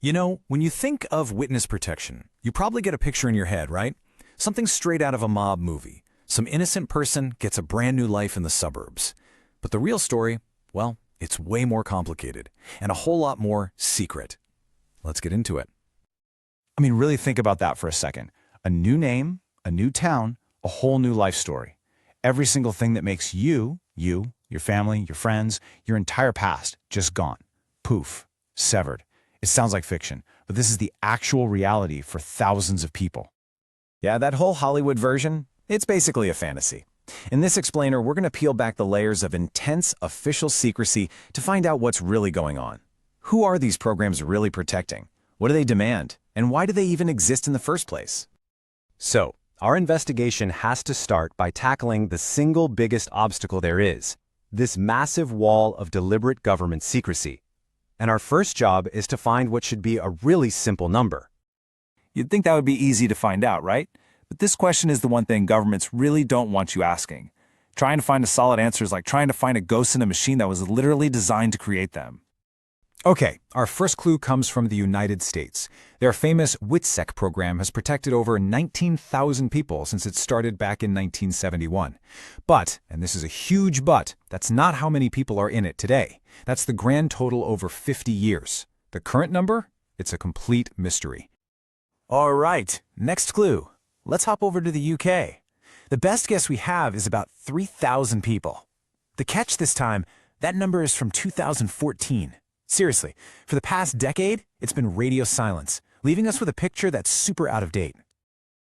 You know, when you think of witness protection, you probably get a picture in your head, right? Something straight out of a mob movie. Some innocent person gets a brand new life in the suburbs. But the real story, well, it's way more complicated and a whole lot more secret. Let's get into it. I mean, really think about that for a second. A new name, a new town, a whole new life story. Every single thing that makes you, your family, your friends, your entire past, just gone. Poof. Severed. It sounds like fiction, but this is the actual reality for thousands of people. Yeah, that whole Hollywood version, it's basically a fantasy. In this explainer, we're going to peel back the layers of intense official secrecy to find out what's really going on. Who are these programs really protecting? What do they demand? And why do they even exist in the first place? So, our investigation has to start by tackling the single biggest obstacle there is, this massive wall of deliberate government secrecy. And our first job is to find what should be a really simple number. You'd think that would be easy to find out, right? But this question is the one thing governments really don't want you asking. Trying to find a solid answer is like trying to find a ghost in a machine that was literally designed to create them. Okay, our first clue comes from the United States. Their famous WITSEC program has protected over 19,000 people since it started back in 1971. But, and this is a huge but, that's not how many people are in it today. That's the grand total over 50 years. The current number? It's a complete mystery. All right, next clue. Let's hop over to the UK. The best guess we have is about 3,000 people. The catch this time, that number is from 2014. Seriously, for the past decade, it's been radio silence, leaving us with a picture that's super out of date.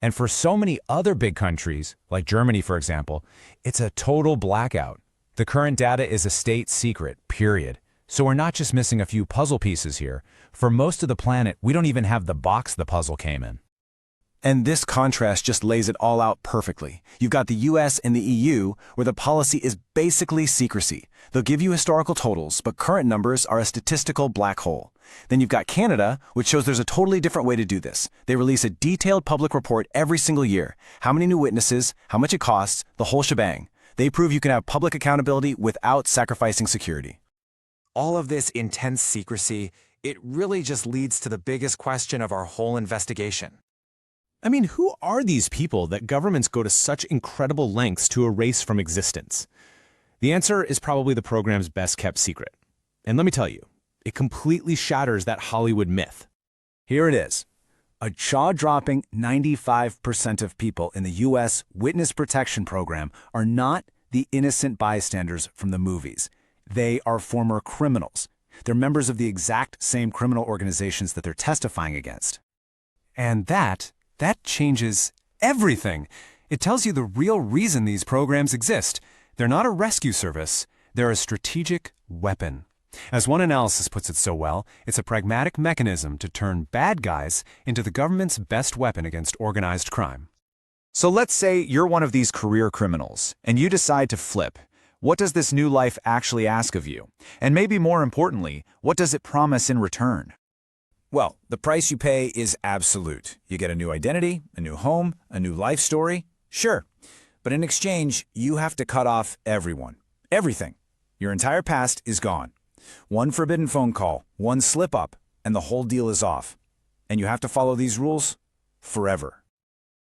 And for so many other big countries, like Germany for example, it's a total blackout. The current data is a state secret, period. So we're not just missing a few puzzle pieces here. For most of the planet, we don't even have the box the puzzle came in. And this contrast just lays it all out perfectly. You've got the US and the EU, where the policy is basically secrecy. They'll give you historical totals, but current numbers are a statistical black hole. Then you've got Canada, which shows there's a totally different way to do this. They release a detailed public report every single year. How many new witnesses, how much it costs, the whole shebang. They prove you can have public accountability without sacrificing security. All of this intense secrecy, it really just leads to the biggest question of our whole investigation. I mean, who are these people that governments go to such incredible lengths to erase from existence? The answer is probably the program's best-kept secret. And let me tell you, it completely shatters that Hollywood myth. Here it is. A jaw-dropping 95% of people in the U.S. Witness Protection Program are not the innocent bystanders from the movies. They are former criminals. They're members of the exact same criminal organizations that they're testifying against. And that changes everything. It tells you the real reason these programs exist. They're not a rescue service. They're a strategic weapon. As one analysis puts it so well, it's a pragmatic mechanism to turn bad guys into the government's best weapon against organized crime. So let's say you're one of these career criminals, and you decide to flip. What does this new life actually ask of you? And maybe more importantly, what does it promise in return? Well, the price you pay is absolute. You get a new identity, a new home, a new life story. Sure. But in exchange, you have to cut off everyone. Everything. Your entire past is gone. One forbidden phone call, one slip-up, and the whole deal is off. And you have to follow these rules forever.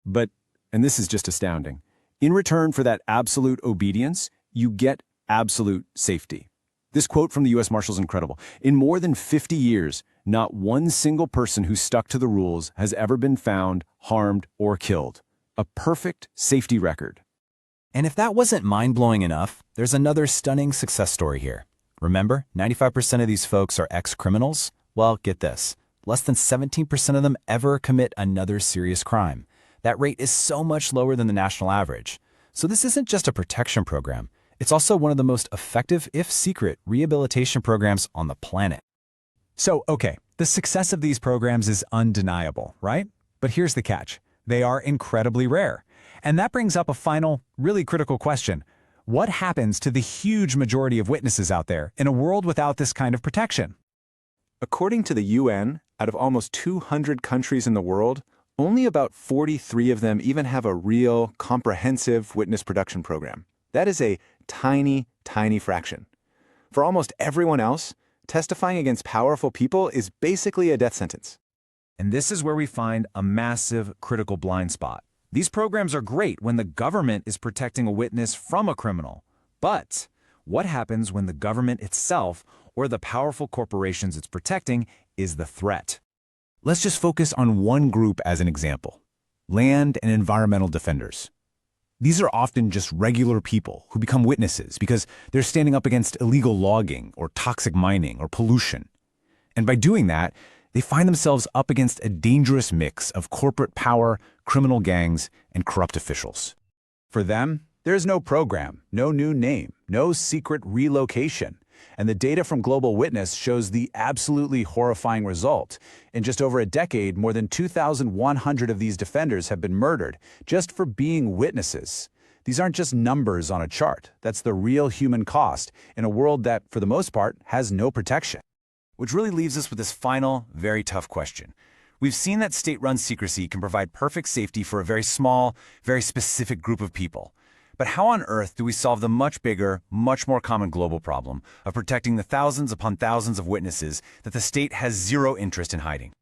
But, and this is just astounding, in return for that absolute obedience, you get absolute safety. This quote from the U.S. Marshal is incredible. In more than 50 years, not one single person who stuck to the rules has ever been found, harmed, or killed. A perfect safety record. And if that wasn't mind-blowing enough, there's another stunning success story here. Remember, 95% of these folks are ex-criminals? Well, get this. Less than 17% of them ever commit another serious crime. That rate is so much lower than the national average. So this isn't just a protection program. It's also one of the most effective, if secret, rehabilitation programs on the planet. So, okay, the success of these programs is undeniable, right? But here's the catch. They are incredibly rare. And that brings up a final, really critical question. What happens to the huge majority of witnesses out there in a world without this kind of protection? According to the UN, out of almost 200 countries in the world, only about 43 of them even have a real, comprehensive witness protection program. That is a tiny, tiny fraction. For almost everyone else, testifying against powerful people is basically a death sentence. And this is where we find a massive critical blind spot. These programs are great when the government is protecting a witness from a criminal. But what happens when the government itself, or the powerful corporations it's protecting, is the threat? Let's just focus on one group as an example: land and environmental defenders. These are often just regular people who become witnesses because they're standing up against illegal logging or toxic mining or pollution. And by doing that, they find themselves up against a dangerous mix of corporate power, criminal gangs, and corrupt officials. For them, there's no program, no new name, no secret relocation. And the data from Global Witness shows the absolutely horrifying result. In just over a decade, more than 2,100 of these defenders have been murdered just for being witnesses. These aren't just numbers on a chart. That's the real human cost in a world that, for the most part, has no protection. Which really leaves us with this final, very tough question. We've seen that state-run secrecy can provide perfect safety for a very small, very specific group of people. But how on earth do we solve the much bigger, much more common global problem of protecting the thousands upon thousands of witnesses that the state has zero interest in hiding?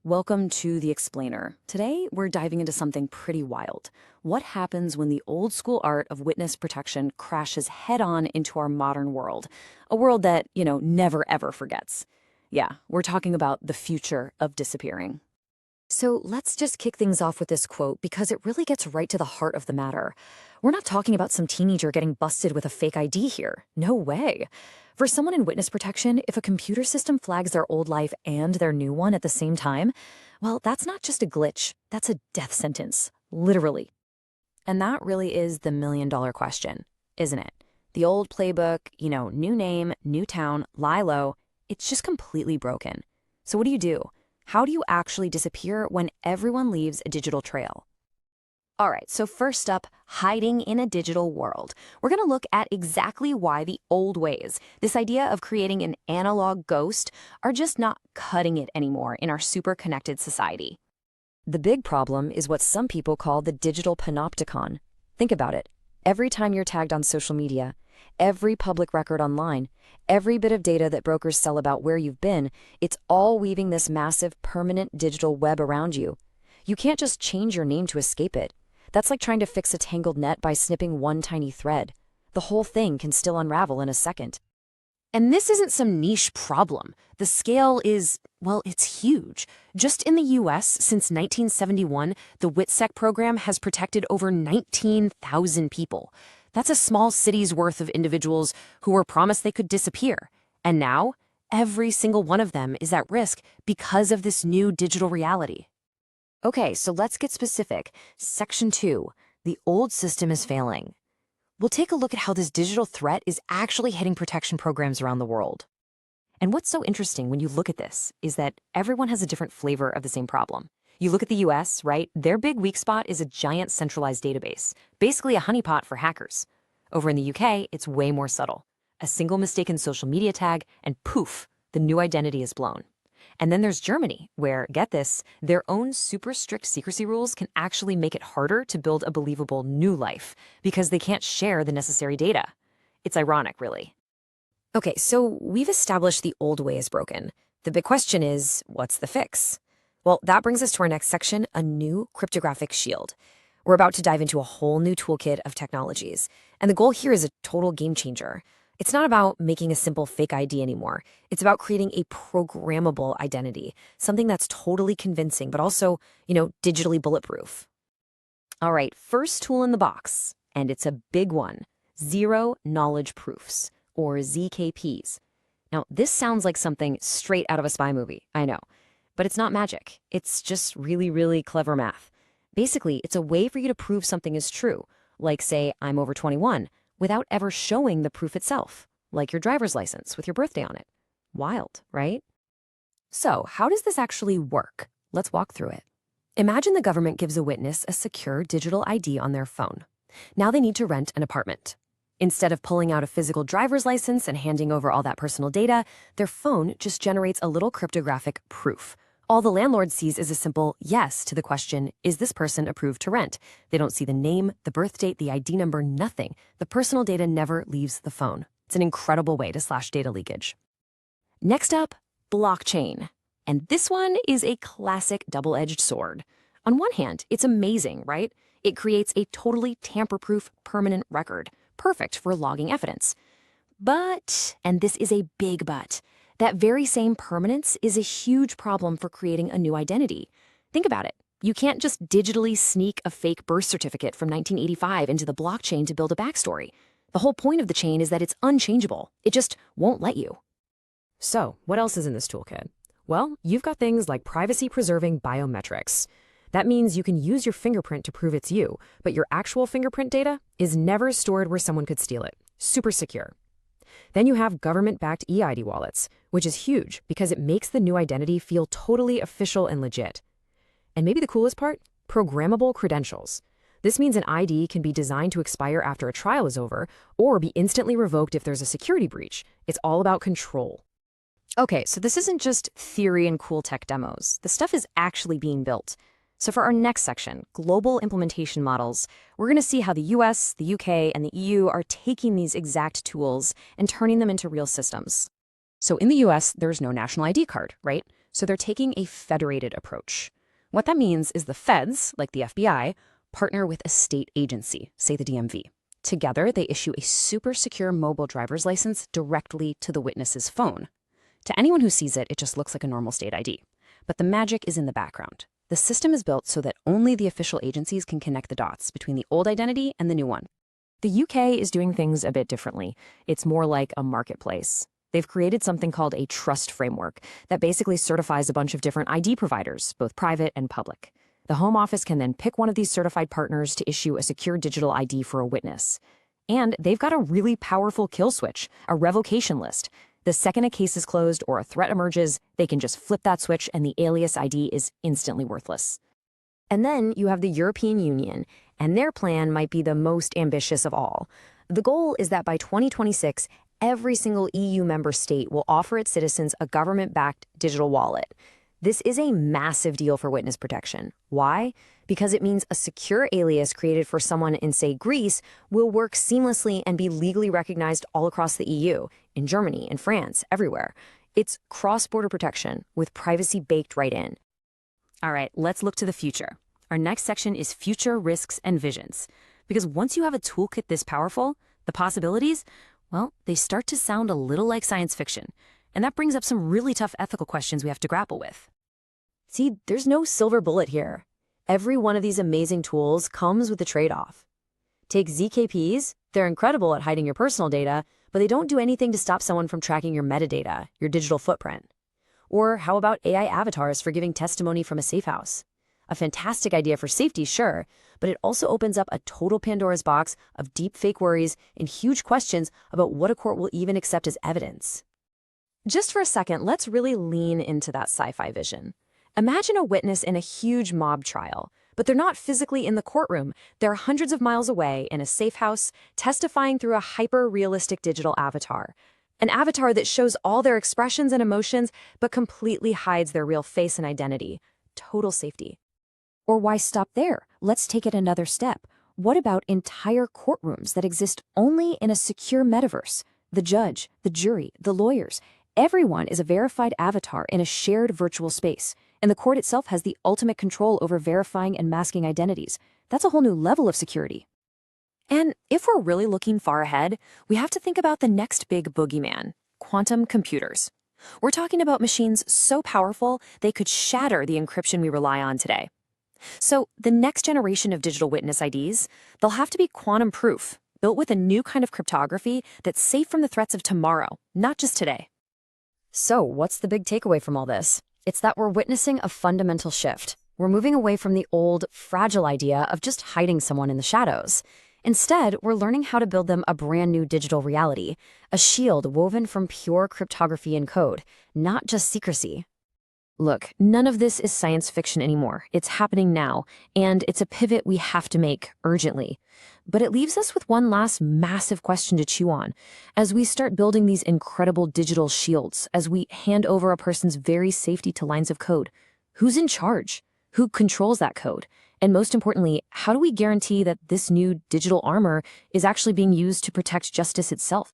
Welcome to The Explainer. Today, we're diving into something pretty wild. What happens when the old school art of witness protection crashes head-on into our modern world? A world that, never ever forgets. Yeah, we're talking about the future of disappearing. So let's just kick things off with this quote because it really gets right to the heart of the matter. We're not talking about some teenager getting busted with a fake ID here. No way. For someone in witness protection, if a computer system flags their old life and their new one at the same time, well, that's not just a glitch, that's a death sentence, literally. And that really is the million-dollar question, isn't it? The old playbook, new name, new town, lie low, it's just completely broken. So what do? How do you actually disappear when everyone leaves a digital trail? All right, so first up, hiding in a digital world. We're going to look at exactly why the old ways, this idea of creating an analog ghost, are just not cutting it anymore in our super connected society. The big problem is what some people call the digital panopticon. Think about it. Every time you're tagged on social media, every public record online, every bit of data that brokers sell about where you've been, it's all weaving this massive permanent digital web around you. You can't just change your name to escape it. That's like trying to fix a tangled net by snipping one tiny thread. The whole thing can still unravel in a second. And this isn't some niche problem. The scale is, it's huge. Just in the US, since 1971, the WITSEC program has protected over 19,000 people. That's a small city's worth of individuals who were promised they could disappear. And now, every single one of them is at risk because of this new digital reality. Okay, so let's get specific. Section 2, the old system is failing. We'll take a look at how this digital threat is actually hitting protection programs around the world. And what's so interesting when you look at this is that everyone has a different flavor of the same problem. You look at the US, right? Their big weak spot is a giant centralized database, basically a honeypot for hackers. Over in the UK, it's way more subtle. A single mistaken social media tag, and poof, the new identity is blown. And then there's Germany, where, get this, their own super strict secrecy rules can actually make it harder to build a believable new life because they can't share the necessary data. It's ironic, really. Okay, so we've established the old way is broken. The big question is, what's the fix? Well, that brings us to our next section, a new cryptographic shield. We're about to dive into a whole new toolkit of technologies, and the goal here is a total game changer. It's not about making a simple fake ID anymore. It's about creating a programmable identity, something that's totally convincing, but also, digitally bulletproof. All right, first tool in the box, and it's a big one, zero knowledge proofs, or ZKPs. Now, this sounds like something straight out of a spy movie, I know. But it's not magic. It's just really, really clever math. Basically, it's a way for you to prove something is true, like say, I'm over 21, without ever showing the proof itself, like your driver's license with your birthday on it. Wild, right? So, how does this actually work? Let's walk through it. Imagine the government gives a witness a secure digital ID on their phone. Now they need to rent an apartment. Instead of pulling out a physical driver's license and handing over all that personal data, their phone just generates a little cryptographic proof. All the landlord sees is a simple yes to the question, is this person approved to rent? They don't see the name, the birth date, the ID number, nothing. The personal data never leaves the phone. It's an incredible way to slash data leakage. Next up, blockchain. And this one is a classic double-edged sword. On one hand, it's amazing, right? It creates a totally tamper-proof permanent record, perfect for logging evidence. But, and this is a big but, that very same permanence is a huge problem for creating a new identity. Think about it. You can't just digitally sneak a fake birth certificate from 1985 into the blockchain to build a backstory. The whole point of the chain is that it's unchangeable. It just won't let you. So, what else is in this toolkit? Well, you've got things like privacy-preserving biometrics. That means you can use your fingerprint to prove it's you, but your actual fingerprint data is never stored where someone could steal it. Super secure. Then you have government-backed eID wallets, which is huge because it makes the new identity feel totally official and legit. And maybe the coolest part? Programmable credentials. This means an ID can be designed to expire after a trial is over or be instantly revoked if there's a security breach. It's all about control. Okay, so this isn't just theory and cool tech demos. The stuff is actually being built. So for our next section, global implementation models, we're going to see how the US, the UK, and the EU are taking these exact tools and turning them into real systems. So in the US, there's no national ID card, right? So they're taking a federated approach. What that means is the feds, like the FBI, partner with a state agency, say the DMV. Together, they issue a super secure mobile driver's license directly to the witness's phone. To anyone who sees it, it just looks like a normal state ID. But the magic is in the background. The system is built so that only the official agencies can connect the dots between the old identity and the new one. The UK is doing things a bit differently. It's more like a marketplace. They've created something called a trust framework that basically certifies a bunch of different ID providers, both private and public. The Home Office can then pick one of these certified partners to issue a secure digital ID for a witness. And they've got a really powerful kill switch, a revocation list. The second a case is closed or a threat emerges, they can just flip that switch and the alias ID is instantly worthless. And then you have the European Union, and their plan might be the most ambitious of all. The goal is that by 2026, every single EU member state will offer its citizens a government-backed digital wallet. This is a massive deal for witness protection. Why? Because it means a secure alias created for someone in, say, Greece will work seamlessly and be legally recognized all across the EU, in Germany, in France, everywhere. It's cross-border protection with privacy baked right in. All right, let's look to the future. Our next section is future risks and visions. Because once you have a toolkit this powerful, the possibilities, well, they start to sound a little like science fiction. And that brings up some really tough ethical questions we have to grapple with. See, there's no silver bullet here. Every one of these amazing tools comes with a trade-off. Take ZKPs, they're incredible at hiding your personal data, but they don't do anything to stop someone from tracking your metadata, your digital footprint. Or how about AI avatars for giving testimony from a safe house? A fantastic idea for safety, sure, but it also opens up a total Pandora's box of deep fake worries and huge questions about what a court will even accept as evidence. Just for a second, let's really lean into that sci-fi vision. Imagine a witness in a huge mob trial, but they're not physically in the courtroom. They're hundreds of miles away in a safe house, testifying through a hyper-realistic digital avatar. An avatar that shows all their expressions and emotions, but completely hides their real face and identity. Total safety. Or why stop there? Let's take it another step. What about entire courtrooms that exist only in a secure metaverse? The judge, the jury, the lawyers. Everyone is a verified avatar in a shared virtual space, and the court itself has the ultimate control over verifying and masking identities. That's a whole new level of security. And if we're really looking far ahead, we have to think about the next big boogeyman, quantum computers. We're talking about machines so powerful they could shatter the encryption we rely on today. So the next generation of digital witness IDs, they'll have to be quantum proof, built with a new kind of cryptography that's safe from the threats of tomorrow, not just today. So what's the big takeaway from all this? It's that we're witnessing a fundamental shift. We're moving away from the old, fragile idea of just hiding someone in the shadows. Instead, we're learning how to build them a brand new digital reality, a shield woven from pure cryptography and code, not just secrecy. Look, none of this is science fiction anymore. It's happening now, and it's a pivot we have to make urgently. But it leaves us with one last massive question to chew on. As we start building these incredible digital shields, as we hand over a person's very safety to lines of code, who's in charge? Who controls that code? And most importantly, how do we guarantee that this new digital armor is actually being used to protect justice itself?